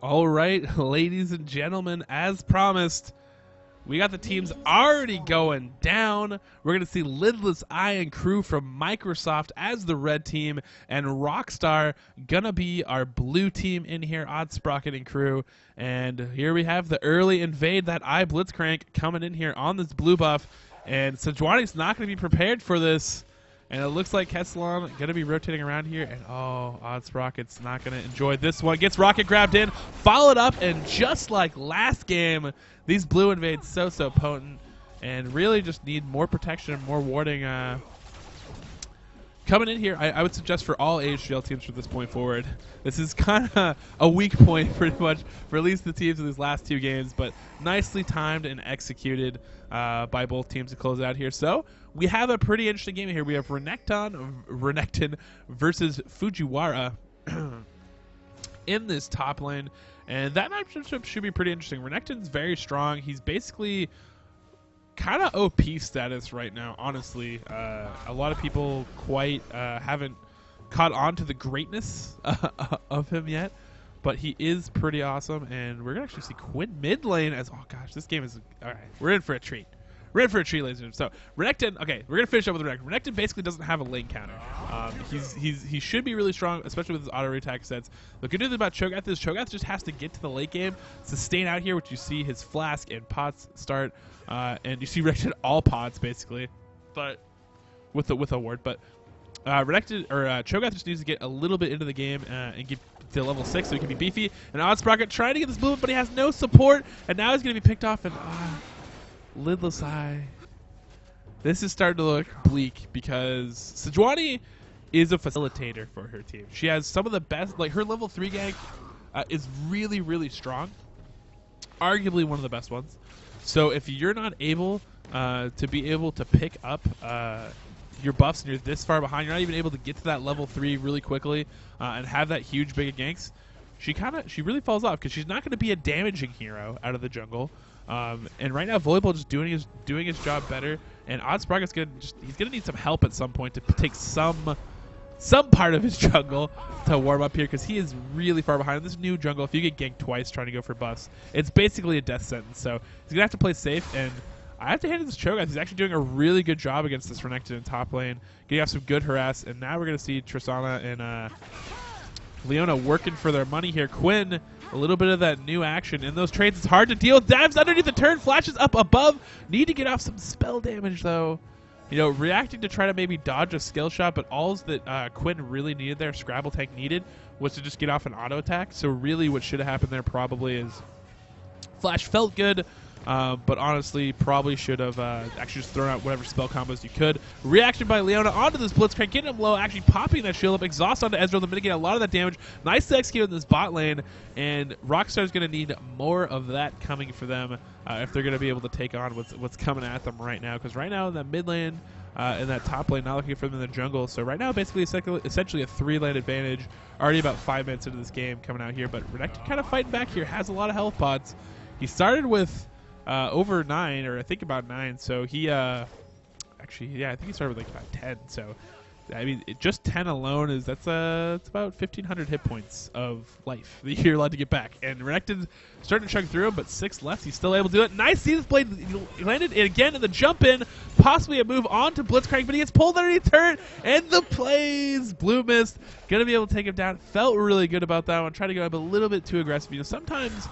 All right, ladies and gentlemen, as promised, we got the teams already going down. We're going to see Lidless Eye and crew from Microsoft as the red team, and Rockstar going to be our blue team in here, Oddsprocket and crew. And here we have the early invade, that Eye Blitzcrank coming in here on this blue buff. And Sejuani's not going to be prepared for this. And it looks like Kesselon going to be rotating around here. And, oh, Oddsprocket's not going to enjoy this one. Gets Rocket grabbed in, followed up, and just like last game, these blue invades so potent. And really just need more protection and more warding. Coming in here, I would suggest for all AHGL teams from this point forward, this is kind of a weak point pretty much for at least the teams in these last two games, but nicely timed and executed by both teams to close out here. So we have a pretty interesting game here. We have Renekton versus Fujiwara in this top lane, and that matchup should be pretty interesting. Renekton's very strong. He's basically kind of OP status right now, honestly. A lot of people quite haven't caught on to the greatness of him yet, but he is pretty awesome, and we're going to actually see Quinn mid lane as, oh gosh, this game is, all right, we're in for a treat. We're in for a treat, ladies and gentlemen. So, Renekton, okay, we're going to finish up with Renekton. Renekton basically doesn't have a lane counter. He should be really strong, especially with his auto attack sets. The good news about Cho'Gath is Cho'Gath just has to get to the late game, sustain out here, which you see his flask and pots start, and you see Renekton all pots basically, but with a ward. But Renekton or Cho'Gath just needs to get a little bit into the game and get to level 6 so he can be beefy. And Oddsprocket trying to get this movement, but he has no support, and now he's going to be picked off. And Lidless Eye. This is starting to look bleak because Sejuani is a facilitator for her team. She has some of the best, like her level 3 gank is really strong. Arguably one of the best ones. So if you're not able to be able to pick up your buffs and you're this far behind, you're not even able to get to that level 3 really quickly and have that huge big ganks, she really falls off because she's not going to be a damaging hero out of the jungle. And right now, Volleyball just doing his job better, and Oddsprocket's he's gonna need some help at some point to take some part of his jungle to warm up here because he is really far behind. In this new jungle, if you get ganked twice trying to go for buffs, it's basically a death sentence. So he's gonna have to play safe, and I have to hand it to this Cho'Gath. He's actually doing a really good job against this Renekton in top lane, getting off some good harass, and now we're gonna see Tristana and Leona working for their money here. Quinn, a little bit of that new action in those trades. It's hard to deal. Dives underneath the turn, flashes up above. Need to get off some spell damage, though. You know, reacting to try to maybe dodge a skill shot, but all that Quinn really needed there, Scrabble Tank needed, was to just get off an auto attack. So really what should have happened there probably is Flash felt good, but honestly probably should have actually just thrown out whatever spell combos you could. Reaction by Leona onto this Blitzcrank, getting him low, actually popping that shield up, exhaust onto Ezreal to mitigate a lot of that damage. Nice execute in this bot lane, and Rockstar's going to need more of that coming for them if they're going to be able to take on what's coming at them right now, because right now in that mid lane, in that top lane, not looking for them in the jungle. So right now, basically, essentially a 3-lane advantage. Already about 5 minutes into this game coming out here, but Renekton kind of fighting back here, has a lot of health pods. He started with over 9, or I think about 9. So he actually, yeah, I think he started with like about 10. So I mean, just 10 alone is it's about 1,500 hit points of life that you're allowed to get back. And Renekton's starting to chug through him, but 6 left. He's still able to do it. Nice, see this blade. He landed it again in the jump in, possibly a move on to Blitzcrank, but he gets pulled underneath turret, and the plays. Blue Mist gonna be able to take him down. Felt really good about that one. Tried to go up a little bit too aggressive. You know, sometimes.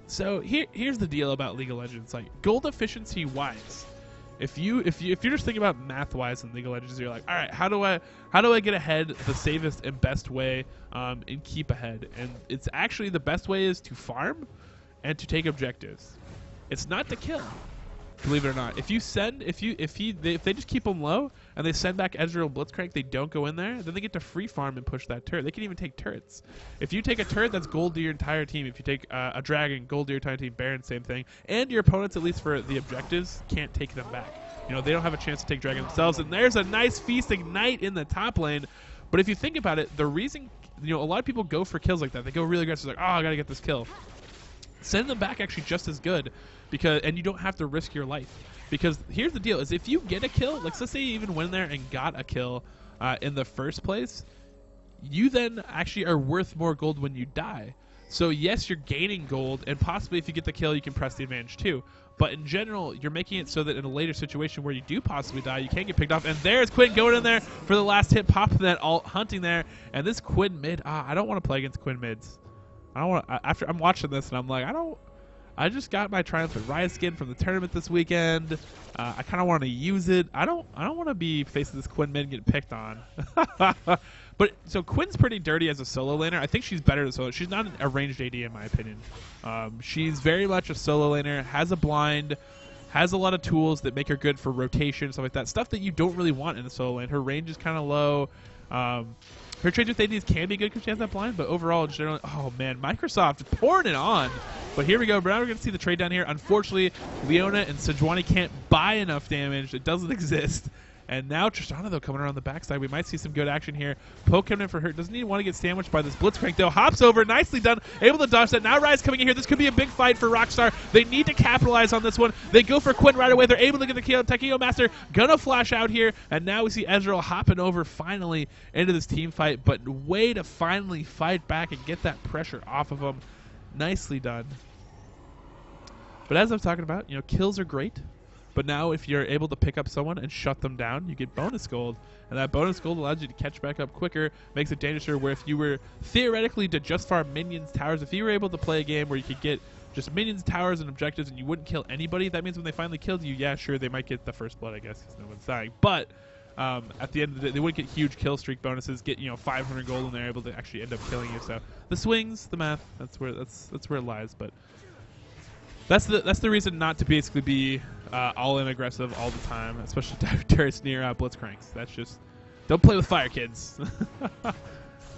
So here's the deal about League of Legends. Like gold efficiency wise, if you're just thinking about math wise in League of Legends, you're like, all right, how do I get ahead the safest and best way and keep ahead? And it's actually the best way is to farm and to take objectives. It's not to kill. Believe it or not, if they just keep them low and they send back Ezreal Blitzcrank, they don't go in there, then they get to free farm and push that turret. They can even take turrets. If you take a turret, that's gold to your entire team. If you take a dragon, gold to your entire team. Baron, same thing. And your opponents, at least for the objectives, can't take them back. You know, they don't have a chance to take dragon themselves. And there's a nice feast ignite in the top lane. But if you think about it, the reason, you know, a lot of people go for kills like that. They go really aggressive, like, oh, I gotta get this kill. Send them back actually just as good. And you don't have to risk your life. Because here's the deal, is if you get a kill, like let's say you even went in there and got a kill in the first place, you then actually are worth more gold when you die. So yes, you're gaining gold, and possibly if you get the kill, you can press the advantage too. But in general, you're making it so that in a later situation where you do possibly die, you can't get picked off. And there's Quinn going in there for the last hit, popping that alt, hunting there. And this Quinn mid, I don't want to play against Quinn mids. I don't want. After I'm watching this, and I'm like, I just got my Triumphant Rise skin from the tournament this weekend. I kind of want to use it. I don't want to be facing this Quinn mid and get picked on. But so Quinn's pretty dirty as a solo laner. I think she's better as solo. She's not a ranged AD in my opinion. She's very much a solo laner. Has a blind. Has a lot of tools that make her good for rotation, stuff like that. Stuff that you don't really want in a solo lane. Her range is kind of low. Her trades with ADs can be good because she has that blind, but overall, generally, oh man, Microsoft pouring it on. But here we go. Now we're going to see the trade down here. Unfortunately, Leona and Sejuani can't buy enough damage. It doesn't exist. And now Tristana, though, coming around the backside. We might see some good action here. Poke coming in for her. Doesn't even want to get sandwiched by this Blitzcrank, though. Hops over. Nicely done. Able to dodge that. Now Ryze coming in here. This could be a big fight for Rockstar. They need to capitalize on this one. They go for Quinn right away. They're able to get the kill. Tekio Master gonna flash out here. And now we see Ezreal hopping over finally into this team fight. But way to finally fight back and get that pressure off of them. Nicely done. But as I'm talking about, kills are great. But now if you're able to pick up someone and shut them down, you get bonus gold. And that bonus gold allows you to catch back up quicker, makes it dangerous where if you were theoretically to just farm minions, towers, if you were able to play a game where you could get just minions, towers, and objectives and you wouldn't kill anybody, that means when they finally killed you, yeah, sure, they might get the first blood, I guess, because no one's dying. But at the end of the day, they wouldn't get huge kill streak bonuses, get 500 gold, and they're able to actually end up killing you. So the swings, the math, that's where it lies. But that's the reason not to basically be all in aggressive all the time, especially turrets near Blitzcranks. That's just don't play with fire, kids.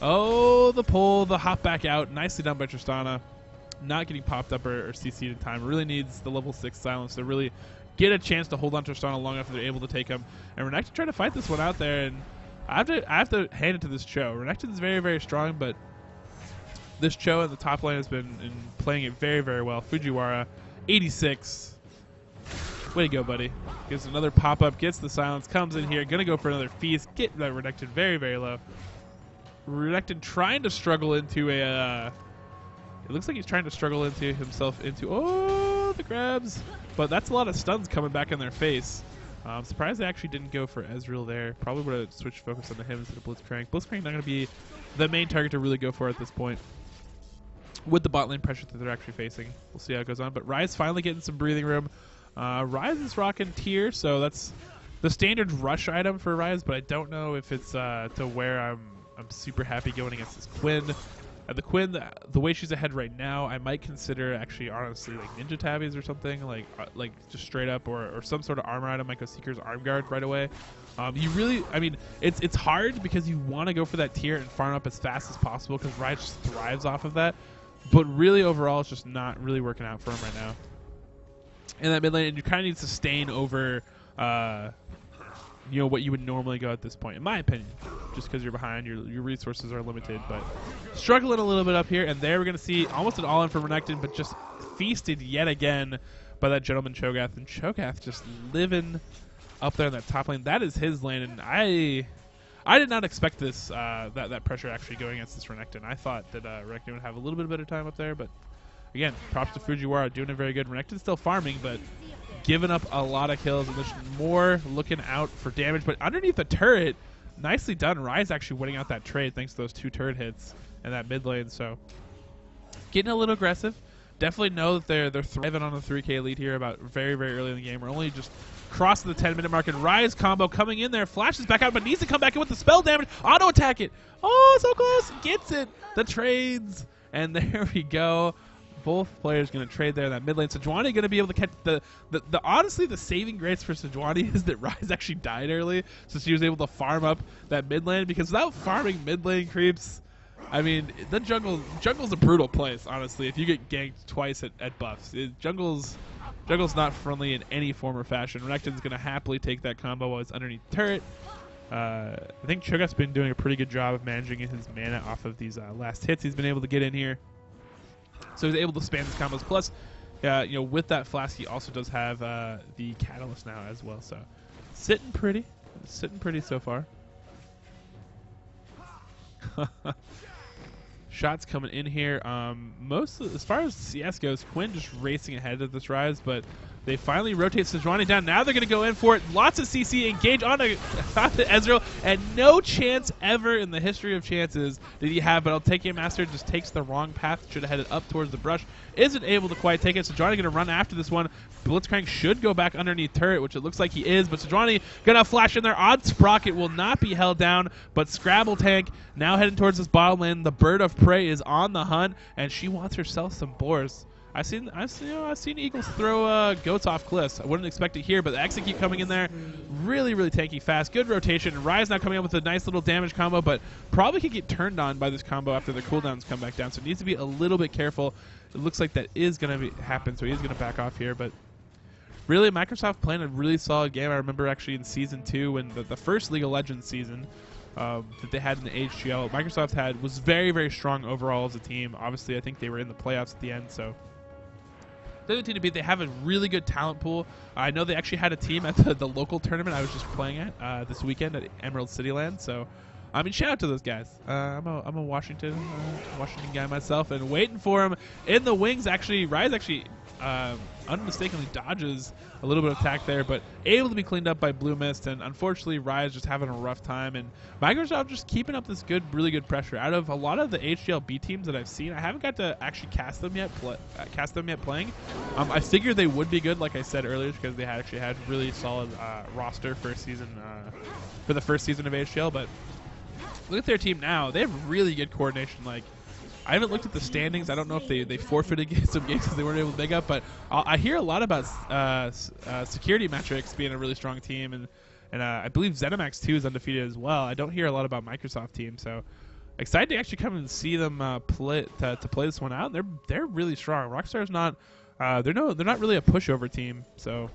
Oh, the pull, the hop back out, nicely done by Tristana. Not getting popped up or CC'd in time. Really needs the level 6 silence to really get a chance to hold on to Tristana long enough that they're able to take him. And Renekton trying to fight this one out there, and I have to hand it to this Cho. Renekton's very, very strong, but this Cho in the top lane has been playing it very, very well. Fujiwara, 86. Way to go, buddy. Gives another pop-up, gets the silence, comes in here, gonna go for another feast, get that Renekton very, very low. Renekton trying to struggle into a... it looks like he's trying to struggle into himself into... oh, the grabs. But that's a lot of stuns coming back in their face. I'm surprised they actually didn't go for Ezreal there. Probably would have switched focus on him instead of Blitzcrank. Blitzcrank not going to be the main target to really go for at this point, with the bot lane pressure that they're actually facing. We'll see how it goes on. But Ryze finally getting some breathing room. Ryze is rocking tier, so that's the standard rush item for Ryze, but I don't know if it's to where I'm super happy going against this Quinn. The Quinn, the way she's ahead right now, I might consider actually, honestly, like Ninja Tabbies or something, like just straight up, or some sort of armor item, like a Seeker's Arm Guard right away. You really, I mean, it's hard because you want to go for that tier and farm up as fast as possible because Ryze just thrives off of that. But really, overall, it's just not really working out for him right now. In that mid lane, and you kind of need to sustain over, what you would normally go at this point, in my opinion. Just because you're behind, your resources are limited. But struggling a little bit up here, and there we're going to see almost an all-in for Renekton, but just feasted yet again by that gentleman Cho'Gath. And Cho'Gath just living up there in that top lane. That is his lane, and I did not expect this that pressure actually going against this Renekton. I thought that Renekton would have a little bit better time up there, but again, props to Fujiwara, doing it very good. Renekton's still farming, but giving up a lot of kills, and there's more looking out for damage. But underneath the turret, nicely done. Ryze actually winning out that trade thanks to those 2 turret hits in that mid lane. So getting a little aggressive. Definitely know that they're thriving on the 3K lead here about very, very early in the game. We're only just crossing the 10-minute mark, and Ryze combo coming in there, flashes back out, but needs to come back in with the spell damage. Auto attack it. Oh, so close. Gets it. The trades. And there we go. Both players going to trade there in that mid lane. Sejuani going to be able to catch the honestly, the saving grace for Sejuani is that Ryze actually died early, so she was able to farm up that mid lane, because without farming mid lane creeps, I mean, the jungle's a brutal place, honestly. If you get ganked twice at buffs, jungle's not friendly in any form or fashion. Renekton's going to happily take that combo while it's underneath the turret. I think Cho'Gath's been doing a pretty good job of managing his mana off of these last hits he's been able to get in here. So he's able to spam his combos. Plus, with that flask, he also does have the catalyst now as well. So sitting pretty so far. Shots coming in here. As far as CS goes, Quinn just racing ahead of this Rise, but they finally rotate Sejuani down. Now they're going to go in for it. Lots of CC engage on Ezreal, and no chance ever in the history of chances did he have, but I'll take him. Master just takes the wrong path, should have headed up towards the brush. Isn't able to quite take it. Sejuani going to run after this one. Blitzcrank should go back underneath turret, which it looks like he is, but Sejuani going to flash in there. Odd Sprocket will not be held down, but Scrabble Tank now heading towards this bottom lane. The Bird of Prey is on the hunt, and she wants herself some boars. I've seen Eagles throw goats off cliffs. I wouldn't expect it here, but the execute coming in there, really, really tanky fast. Good rotation. Rise now coming up with a nice little damage combo, but probably could get turned on by this combo after the cooldowns come back down. So it needs to be a little bit careful. It looks like that is going to happen, so he's going to back off here. But really, Microsoft playing a really solid game. I remember actually in Season 2, when the first League of Legends season that they had in the AHGL, Microsoft was very, very strong overall as a team. Obviously, I think they were in the playoffs at the end, so they're the team to beat. They have a really good talent pool. I know they actually had a team at the local tournament I was just playing at this weekend at Emerald City Land. So, I mean, shout out to those guys. I'm a Washington guy myself, and waiting for him in the wings. Actually, Rise actually unmistakably dodges a little bit of attack there, but able to be cleaned up by Blue Mist, and unfortunately Rise just having a rough time, and Microsoft just keeping up this really good pressure. Out of a lot of the HGL B teams that I've seen, I haven't got to actually cast them yet playing. I figured they would be good, like I said earlier, because they actually had really solid roster for the first season of HGL, but look at their team now. They have really good coordination. Like, I haven't looked at the standings. I don't know if they forfeited some games because they weren't able to make up, but I hear a lot about security metrics being a really strong team, and I believe ZeniMax 2 is undefeated as well. I don't hear a lot about Microsoft team, so excited to actually come and see them play this one out. They're really strong. Rockstar's not they're not really a pushover team, so.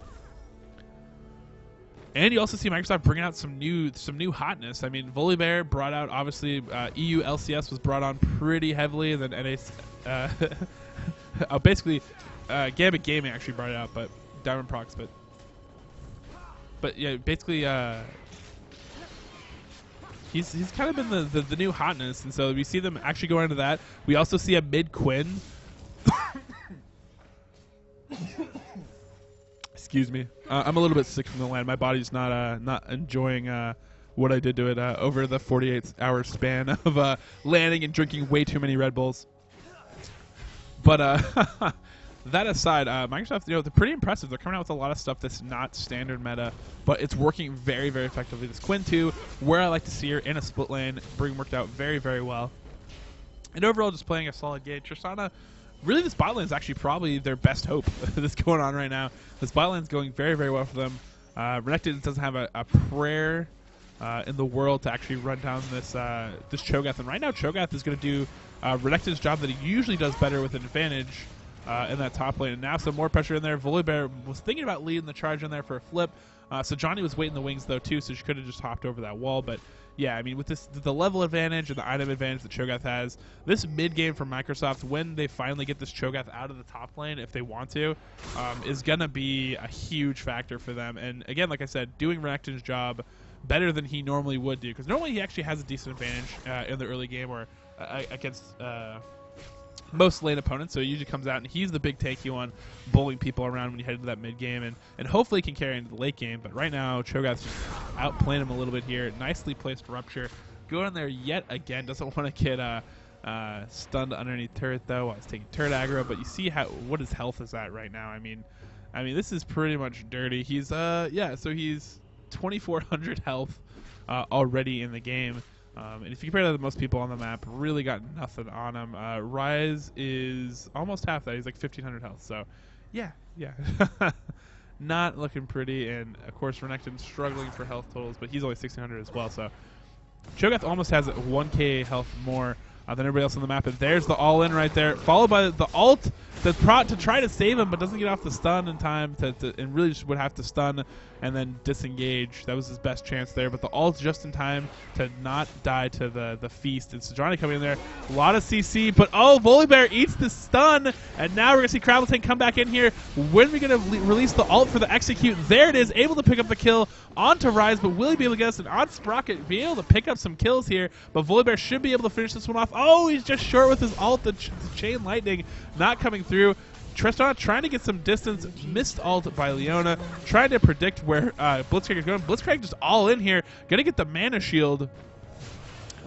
And you also see Microsoft bringing out some new hotness. I mean, Volibear brought out, obviously, EU LCS was brought on pretty heavily, and then NA, basically, Gambit Gaming actually brought it out, but Diamond Prox, but yeah, basically, he's kind of been the new hotness, and so we see them actually go into that. We also see a mid Quinn. Excuse me. I'm a little bit sick from the land. My body's not enjoying what I did to it over the 48-hour span of landing and drinking way too many Red Bulls. But that aside, Microsoft, they're pretty impressive. They're coming out with a lot of stuff that's not standard meta, but it's working very, very effectively. This Quinn 2, where I like to see her in a split lane, worked out very, very well. And overall, just playing a solid game. Tristana, really, this bot lane is actually probably their best hope that's going on right now. This bot lane is going very, very well for them. Renekton doesn't have a prayer in the world to actually run down this Cho'Gath. And right now, Cho'Gath is going to do Renekton's job that he usually does better with an advantage in that top lane. And now some more pressure in there. Volibear was thinking about leading the charge in there for a flip. Sejuani was waiting the wings, though, too, so she could have just hopped over that wall. But yeah, I mean, with the level advantage and the item advantage that Cho'Gath has, this mid game for Microsoft, when they finally get this Cho'Gath out of the top lane, if they want to, is gonna be a huge factor for them. And again, like I said, doing Renekton's job better than he normally would do, because normally he actually has a decent advantage in the early game or against most lane opponents, so he usually comes out and he's the big tanky one, bullying people around when you head into that mid game, and hopefully can carry into the late game. But right now, Cho'Gath's just outplaying him a little bit here. Nicely placed Rupture. Going in there yet again. Doesn't want to get stunned underneath turret though while he's taking turret aggro. But you see what his health is at right now. I mean, this is pretty much dirty. He's so he's 2,400 health already in the game. And if you compare that to most people on the map, really got nothing on him. Rise is almost half that. He's like 1,500 health. So, yeah. Not looking pretty. And, of course, Renekton's struggling for health totals, but he's only 1,600 as well. So, Cho'Gath almost has 1k health more than everybody else on the map. And there's the all-in right there, followed by the ult to try to save him, but doesn't get off the stun in time and really just would have to stun and then disengage. That was his best chance there, but the ult's just in time to not die to the feast. And Johnny coming in there, a lot of CC, but oh, Volibear eats the stun, and now we're gonna see Crabbletank come back in here. When are we gonna release the ult for the execute? There it is, able to pick up the kill onto Rise, but will he be able to get us an on Sprocket, be able to pick up some kills here? But Volibear should be able to finish this one off. Oh, he's just short with his ult, the chain lightning not coming through. Tristana trying to get some distance, missed ult by Leona, trying to predict where Blitzcrank is going. Blitzcrank just all in here, gonna get the mana shield,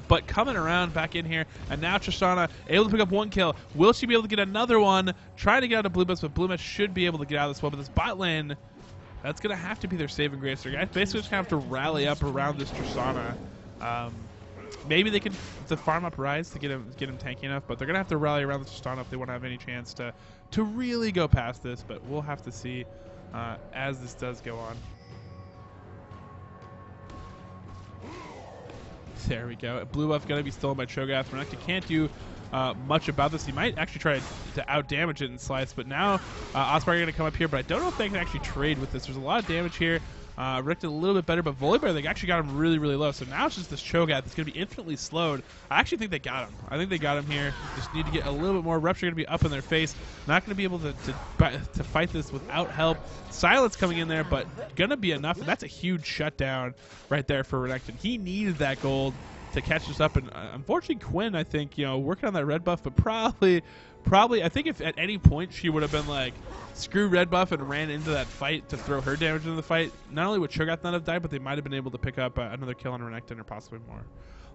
but coming around back in here, and now Tristana able to pick up one kill. Will she be able to get another one? Trying to get out of Blue Mist, but Blue Mist should be able to get out of this one. But this bot lane, that's gonna have to be their saving grace. They're guys basically just gonna have to rally up around this Tristana. Maybe they can farm up Rise to get him tanky enough, but they're gonna have to rally around the Tristana if they want to have any chance to really go past this. But we'll have to see as this does go on. There we go. Blue buff gonna be stolen by Cho'Gath. Renekton can't do much about this. He might actually try to out damage it and slice, but now Osprey are gonna come up here. But I don't know if they can actually trade with this. There's a lot of damage here. Renekton a little bit better, but Volibear, they actually got him really, really low. So now it's just this Cho'Gath that's going to be infinitely slowed. I actually think they got him. I think they got him here. Just need to get a little bit more. Rupture going to be up in their face. Not going to be able to fight this without help. Silence coming in there, but going to be enough. And that's a huge shutdown right there for Renekton. He needed that gold to catch us up. And unfortunately, Quinn, I think, working on that red buff, but probably, I think if at any point she would have been like, screw red buff and ran into that fight to throw her damage into the fight, not only would Cho'Gath not have died, but they might have been able to pick up another kill on Renekton or possibly more.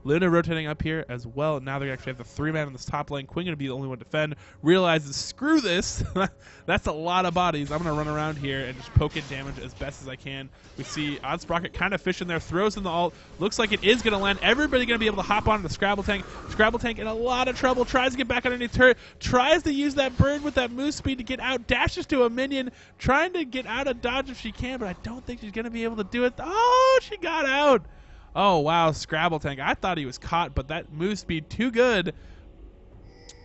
Luna rotating up here as well. Now they actually have the 3-man in this top lane. Quinn going to be the only one to defend. Realizes, screw this. That's a lot of bodies. I'm going to run around here and just poke in damage as best as I can. We see Oddsprocket kind of fishing there. Throws in the ult. Looks like it is going to land. Everybody going to be able to hop onto the Scrabbletank. Scrabbletank in a lot of trouble. Tries to get back underneath turret. Tries to use that bird with that move speed to get out. Dashes to a minion. Trying to get out of dodge if she can, but I don't think she's going to be able to do it. Oh, she got out. Oh, wow, Scrabbletank. I thought he was caught, but that move speed too good.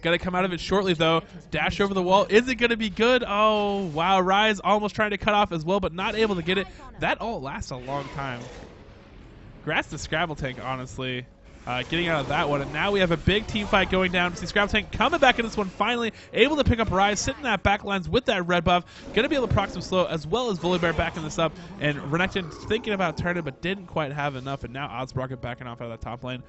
Got to come out of it shortly, though. Dash over the wall. Is it going to be good? Oh, wow. Rise almost trying to cut off as well, but not able to get it. That ult lasts a long time. Congrats to Scrabbletank, honestly. Getting out of that one, and now we have a big team fight going down. See Scrabbletank coming back in this one, finally able to pick up Rise, sitting in that backlines with that red buff, gonna be able to proc some slow, as well as Volibear backing this up, and Renekton thinking about turning, but didn't quite have enough, and now Oddsprocket backing off out of that top lane.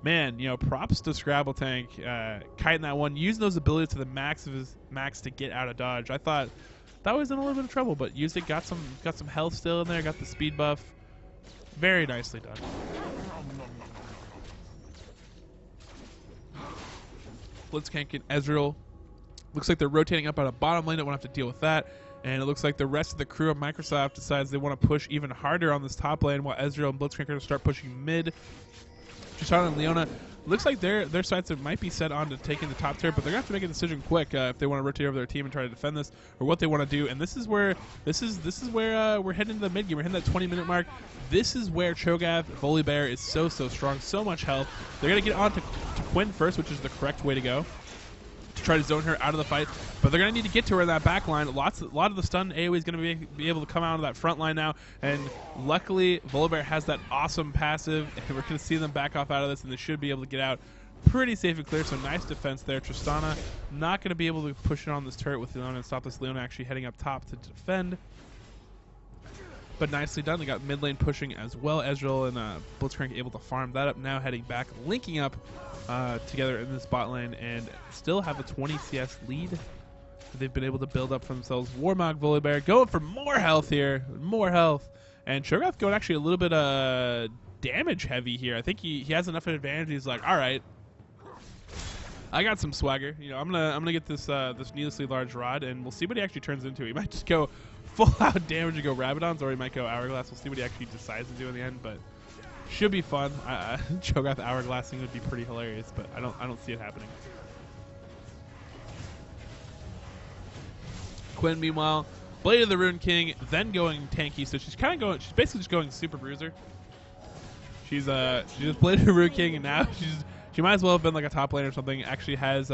Man, props to Scrabbletank, kiting that one, using those abilities to the max of his max to get out of dodge. I thought that was in a little bit of trouble, but used it, got some health still in there, got the speed buff. Very nicely done. Blitzcrank and Ezreal. Looks like they're rotating up out of bottom lane. Don't want to have to deal with that. And it looks like the rest of the crew of Microsoft decides they want to push even harder on this top lane, while Ezreal and Blitzcrank are going to start pushing mid. Tristana and Leona. Looks like their sights might be set on to taking the top tier, but they're going to have to make a decision quick if they want to rotate over their team and try to defend this, or what they want to do. And this is where we're heading into the mid game. We're hitting that 20-minute mark. This is where Cho'Gath, Volibear is so strong, so much health. They're going to get on to Quinn first, which is the correct way to go, to try to zone her out of the fight. But they're going to need to get to her in that back line. A lot of the stun AoE is going to be able to come out of that front line now. And luckily, Volibear has that awesome passive, and we're going to see them back off out of this, and they should be able to get out pretty safe and clear. So nice defense there. Tristana not going to be able to push it on this turret with Leona and stop this. Leona actually heading up top to defend. But nicely done. They got mid lane pushing as well. Ezreal and Blitzcrank able to farm that up. Now heading back, linking up together in this bot lane, and still have a 20 CS lead that they've been able to build up for themselves. Warmog, Volibear going for more health here. More health. And Cho'Gath going actually a little bit damage heavy here. I think he has enough of an advantage. He's like, all right, I got some swagger. I'm gonna get this this needlessly large rod, and we'll see what he actually turns into. He might just go full out damage and go Rabadons, or he might go Hourglass. We'll see what he actually decides to do in the end, but should be fun. Cho'Gath Hourglassing would be pretty hilarious, but I don't see it happening. Quinn, meanwhile, Blade of the Rune King, then going tanky, so she's she's basically just going Super Bruiser. She's just Blade of the Rune King, and now she might as well have been like a top lane or something. Actually has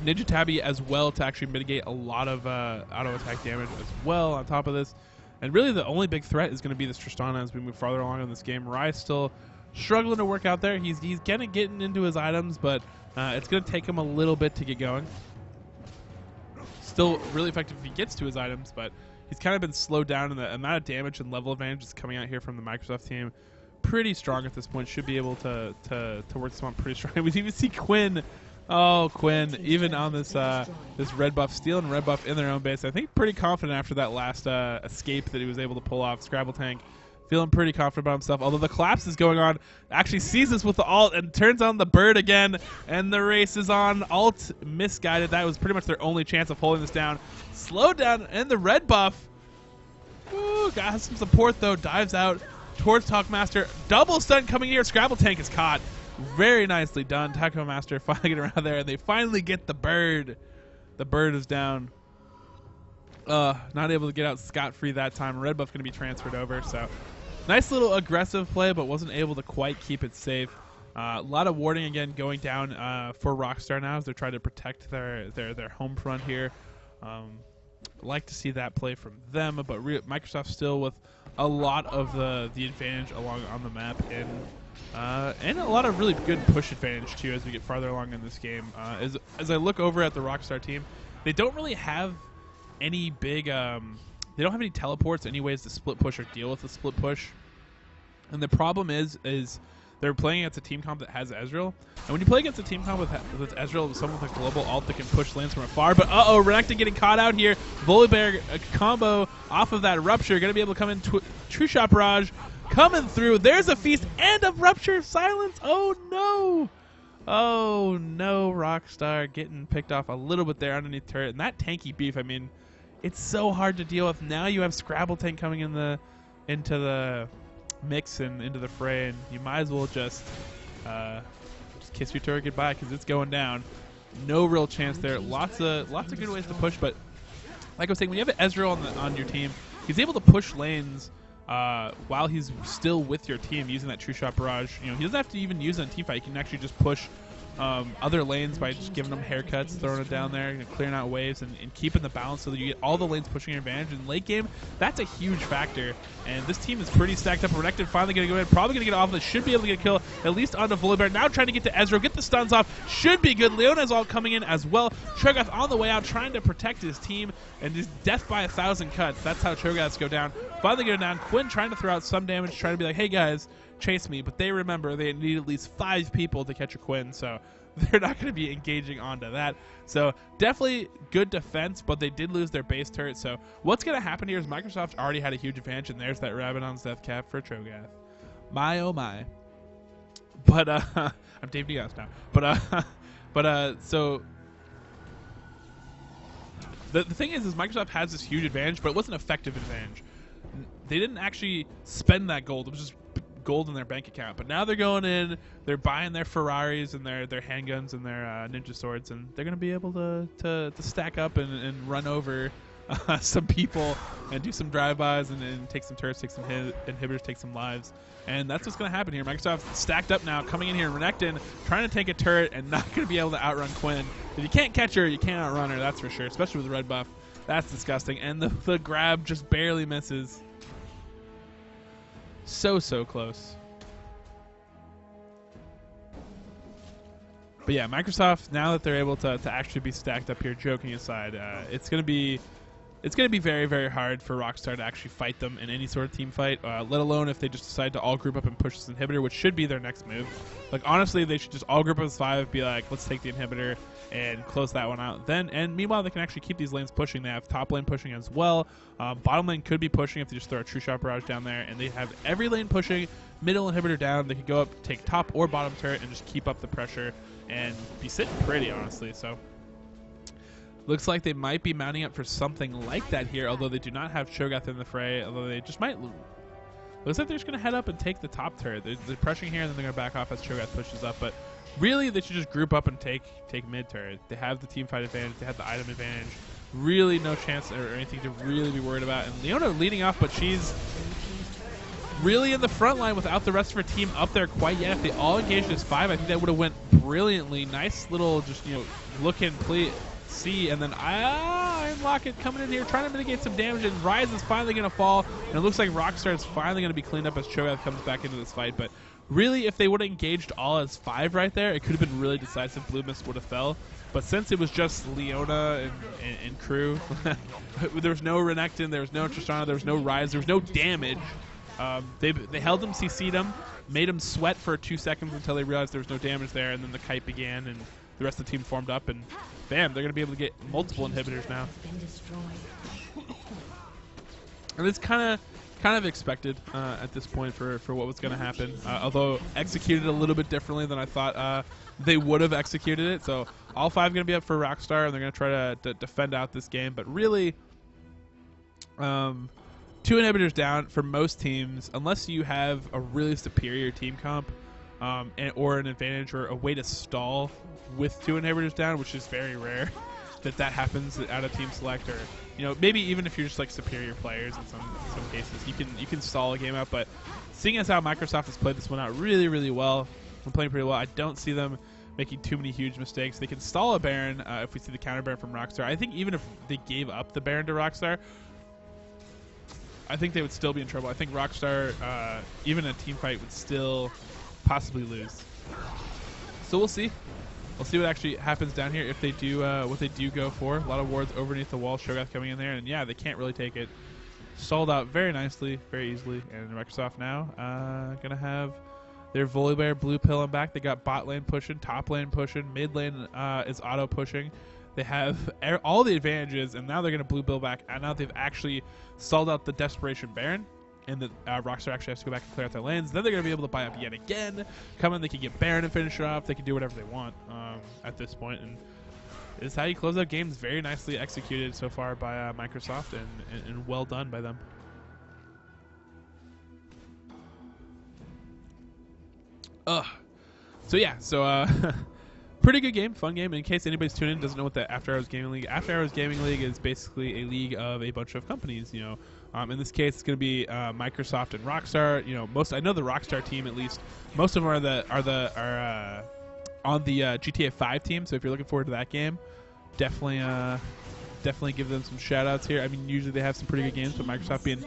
Ninja Tabby as well to actually mitigate a lot of auto attack damage as well on top of this. And really the only big threat is going to be this Tristana as we move farther along in this game. Rise still struggling to work out there. He's getting into his items, but it's going to take him a little bit to get going. Still really effective if he gets to his items, but he's kind of been slowed down, in the amount of damage and level advantage is coming out here from the Microsoft team. Pretty strong at this point. Should be able to work this one pretty strong. We even see Quinn. Oh, Quinn, even on this this red buff, stealing red buff in their own base. I think pretty confident after that last escape that he was able to pull off. Scrabble Tank feeling pretty confident about himself. Although the collapse is going on, actually sees this with the ult and turns on the bird again, and the race is on. Ult misguided. That was pretty much their only chance of holding this down. Slowed down, and the red buff. Ooh, got some support though. Dives out towards Talkmaster. Double stun coming here. Scrabble Tank is caught. Very nicely done. Taco Master finally get around there, and they finally get the bird. The bird is down. Not able to get out scot-free that time. Red buff going to be transferred over. So nice little aggressive play, but wasn't able to quite keep it safe. A lot of warding again going down for Rockstar now as they're trying to protect their home front here. Like to see that play from them, but Microsoft still with a lot of the advantage along on the map, and a lot of really good push advantage too as we get farther along in this game. As I look over at the Rockstar team, they don't really have any big they don't have any teleports, any ways to split push or deal with the split push. And the problem is they're playing against a team comp that has Ezreal. And when you play against a team comp with Ezreal, someone with a global ult that can push lanes from afar. But uh-oh, Renekton getting caught out here. Volibear combo off of that Rupture. Going to be able to come in. True Shot Barrage coming through. There's a feast and a Rupture Silence. Oh, no. Oh, no. Rockstar getting picked off a little bit there underneath turret. And that tanky beef, I mean, it's so hard to deal with. Now you have Scrabble Tank coming into the mix and into the fray, and you might as well just kiss your turret goodbye because it's going down. No real chance there. Lots of good ways to push, but like I was saying, when you have Ezreal on your team, he's able to push lanes while he's still with your team using that True Shot Barrage. You know, he doesn't have to even use it in team fight. He can actually just push other lanes by just giving them haircuts, throwing it down there, clearing out waves, and keeping the balance so that you get all the lanes pushing your advantage. In late game, that's a huge factor, and this team is pretty stacked up. Renekton finally going to go in, probably going to get off this, should be able to get a kill, at least onto Volibear. Now trying to get to Ezreal, get the stuns off, should be good. Leona's all coming in as well. Cho'Gath on the way out, trying to protect his team, and just death by 1,000 cuts. That's how Cho'Gaths go down. Finally going down. Quinn trying to throw out some damage, trying to be like, hey guys, chase me, but they remember they need at least 5 people to catch a Quinn, so they're not going to be engaging onto that. So definitely good defense, but they did lose their base turret. So what's going to happen here is Microsoft already had a huge advantage, and there's that Rabadon's death cap for Cho'Gath. My oh my. But I'm Dave Diaz now. But so the thing is Microsoft has this huge advantage, but it wasn't an effective advantage. They didn't actually spend that gold. It was just gold in their bank account, but now they're going in, they're buying their Ferraris and their handguns and their ninja swords, and they're going to be able to stack up and run over some people and do some drive-bys and take some turrets, take some inhibitors, take some lives. And that's what's going to happen here. Microsoft stacked up now, coming in here. Renekton trying to take a turret and not going to be able to outrun Quinn. If you can't catch her, you can't outrun her, that's for sure, especially with the red buff. That's disgusting. And the grab just barely misses. So close. But yeah, Microsoft, now that they're able to actually be stacked up here, joking aside, it's going to be very, very hard for Rockstar to actually fight them in any sort of team fight, let alone if they just decide to all group up and push this inhibitor, which should be their next move. Like, honestly, they should just all group up as 5, be like, let's take the inhibitor and close that one out. And meanwhile, they can actually keep these lanes pushing. They have top lane pushing as well. Bottom lane could be pushing if they just throw a True Shot Barrage down there, and they have every lane pushing, middle inhibitor down. They could go up, take top or bottom turret, and just keep up the pressure and be sitting pretty, honestly. So looks like they might be mounting up for something like that here, although they do not have Cho'Gath in the fray, although they just might. Looks like they're just going to head up and take the top turret. They're pressuring here, and then they're going to back off as Cho'Gath pushes up. But really, they should just group up and take mid turret. They have the team fight advantage. They have the item advantage. Really no chance or anything to really be worried about. And Leona leading off, but she's really in the front line without the rest of our team up there quite yet. If they all engaged as 5, I think that would have went brilliantly. Nice little just, look and play, see, and then Iron Locket coming in here trying to mitigate some damage, and Rise is finally going to fall, and it looks like Rockstar is finally going to be cleaned up as Cho'Gath comes back into this fight. But really, if they would have engaged all as 5 right there, it could have been really decisive. Blue Mist would have fell. But since it was just Leona and crew, there was no Renekton, there was no Tristana, there was no Rise, there was no damage. They held him, CC'd him, made him sweat for 2 seconds until they realized there was no damage there, and then the kite began, and the rest of the team formed up, and bam, they're going to be able to get multiple inhibitors now. And it's kind of expected at this point for what was going to happen, although executed a little bit differently than I thought they would have executed it. So all 5 going to be up for Rockstar, and they're going to try to defend out this game. But really, 2 inhibitors down for most teams, unless you have a really superior team comp or an advantage or a way to stall with 2 inhibitors down, which is very rare that happens out of team select, or maybe even if you're just like superior players in some cases, you can stall a game out. But seeing as how Microsoft has played this one out really, really well and playing pretty well, I don't see them making too many huge mistakes. They can stall a Baron if we see the counter Baron from Rockstar. I think even if they gave up the Baron to Rockstar, I think they would still be in trouble. I think Rockstar, even a team fight, would still possibly lose. So we'll see. We'll see what actually happens down here if they do what they do go for. A lot of wards underneath the wall. Cho'Gath coming in there, and yeah, they can't really take it. Stalled out very nicely, very easily. And Microsoft now gonna have their Volibear blue pill on back. They got bot lane pushing, top lane pushing, mid lane is auto pushing. They have all the advantages, and now they're gonna blue bill back. And now they've actually stalled out the Desperation Baron, and the Rockstar actually has to go back and clear out their lanes. Then they're going to be able to buy up yet again. Come in, they can get Baron and finish it off. They can do whatever they want at this point. And this is how you close out games. Very nicely executed so far by Microsoft, and well done by them. So yeah, pretty good game, fun game. In case anybody's tuning in, doesn't know what the After Hours Gaming League. After Hours Gaming League is basically a league of a bunch of companies. In this case, it's going to be Microsoft and Rockstar. I know the Rockstar team at least. Most of them are on the GTA 5 team. So if you're looking forward to that game, definitely give them some shout outs here. I mean, usually they have some pretty good games, but Microsoft being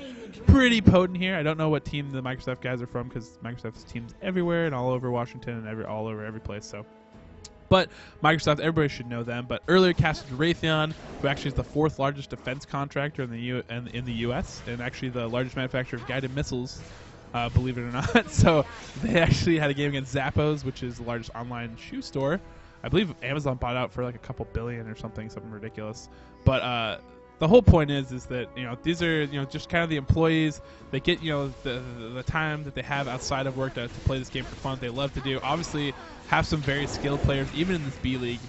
pretty potent here. I don't know what team the Microsoft guys are from, because Microsoft's teams everywhere and all over Washington and all over every place. So. But Microsoft, everybody should know them. But earlier casted Raytheon, who actually is the 4th largest defense contractor in the U.S. and actually the largest manufacturer of guided missiles, believe it or not. So they actually had a game against Zappos, which is the largest online shoe store. I believe Amazon bought out for like a couple billion or something ridiculous. But the whole point is that these are just kind of the employees. They get the time that they have outside of work to play this game for fun. They love to do. Obviously, have some very skilled players even in this B League,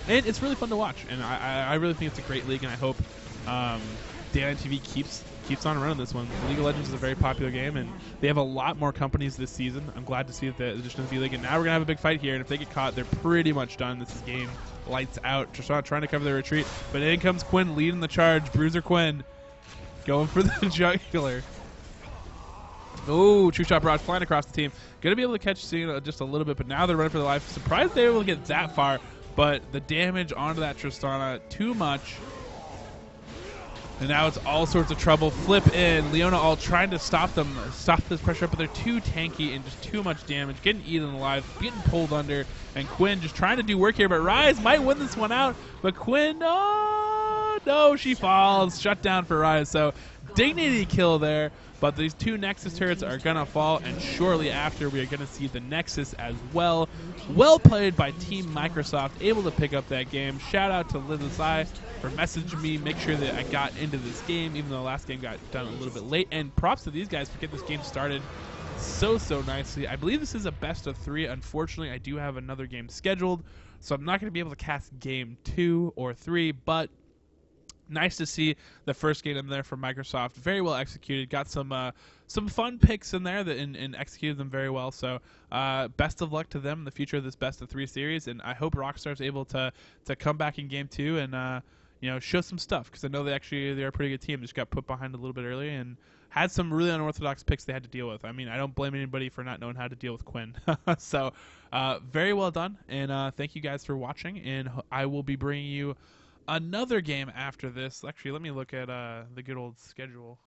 and it's really fun to watch. And I really think it's a great league, and I hope Dan TV keeps on running this one. League of Legends is a very popular game, and they have a lot more companies this season. I'm glad to see that the addition of the B League, and now we're gonna have a big fight here. And if they get caught, they're pretty much done. This is game lights out. Tristana trying to cover their retreat, but in comes Quinn leading the charge. Bruiser Quinn going for the jugular. Oh, True Shot Barrage flying across the team. Going to be able to catch Cena just a little bit, but now they're running for their life. Surprised they were able to get that far, but the damage onto that Tristana, too much. And now it's all sorts of trouble. Flip in. Leona all trying to stop this pressure up, but they're too tanky and just too much damage. Getting eaten alive, getting pulled under, and Quinn just trying to do work here, but Rise might win this one out. But Quinn, no, she falls. Shut down for Rise. So dignity kill there. But these 2 Nexus turrets are going to fall, and shortly after we are going to see the Nexus as well. Well played by Team Microsoft, able to pick up that game. Shout out to Liz Asai for messaging me, make sure that I got into this game, even though the last game got done a little bit late. And props to these guys for getting this game started so nicely. I believe this is a best of 3. Unfortunately, I do have another game scheduled, so I'm not going to be able to cast game 2 or 3, but nice to see the first game in there from Microsoft. Very well executed. Got some fun picks in there and executed them very well. So best of luck to them in the future of this best of 3 series. And I hope Rockstar is able to come back in game 2 and show some stuff, because I know they're a pretty good team. Just got put behind a little bit early and had some really unorthodox picks they had to deal with. I mean, I don't blame anybody for not knowing how to deal with Quinn. So, very well done, and thank you guys for watching. And I will be bringing you another game after this. Actually, let me look at the good old schedule.